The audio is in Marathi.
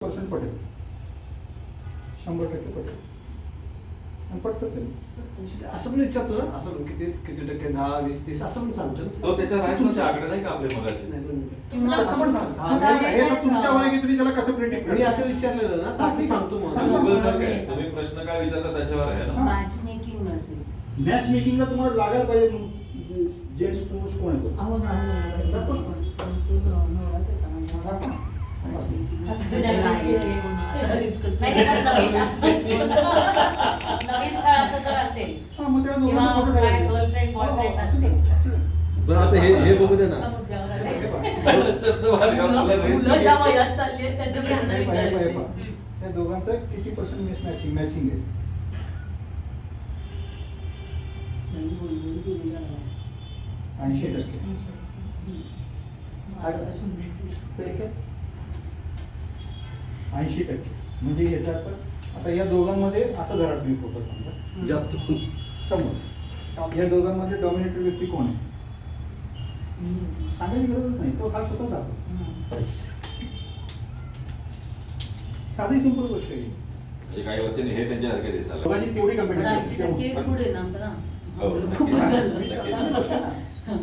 % पटेल, 100% पटेल आणि पटतच आहे. असं पण विचारतो ना, असं पण किती किती टक्के 10, 20, 30 असं पण सांगतो ना. तो त्याच्या आहेत तुमच्या आकडे नाही का आपले मगाशी? नाही, दोन मिनिटं. तसं पण सांगतो. हे तर तुमच्या वय की तुम्ही त्याला कसं प्रिडिक्ट मी असं विचारलेलं ना, तर असं सांगतो मग. सांगा. Google सारखं आहे. तुम्ही प्रश्न काय विचारता त्याच्यावर आहे ना. मॅच मेकिंग असेल. मॅच मेकिंगला तुम्हाला लागायला पाहिजे जेंट्स पुरुष कोण आहे तो? अहो ना, दाखव. नवराच येता म्हणजे. दाखव. Match making. नवीन स्थळाचं जर असेल हा, मग त्याला किंवा दोघांना फोटो काय टाकायचे. गर्लफ्रेंड बॉयफ्रेंड हो, असते. बरं आता हे बघू दे ना. त्या मुद्द्यावर आले. हे पहा. शब्द भारी वापरला नाही. मुलं ज्या वयात चालली आहेत त्याचं मी हे यांना पहा, हे पहा, हे विचारायचं. पहा. या दोघांचं किती पर्सेंट मॅचिंग आहे? नाही, बोलून गेलेलं आहे. 80%. माझं शोधायचं. 80%. म्हणजे याचा अर्थ आता या दोघांमध्ये असं धरा तुम्ही फोटो समजा जास्त समोर या दोघांमध्ये डॉमिनेटेड व्यक्ती कोण आहे? मी होती. सांगायची गरजच नाही, तो हा स्वतः दाखव. साधी सिंपल गोष्ट आहे. म्हणजे काही वर्षांनी हे त्यांच्यासारखे दिसायला दोघांची तेवढी पण 80% कम्पेटिटिव्ह पुढे ना पण हो, खूपच झालं. नक्कीच. चांगली गोष्ट आहे ना.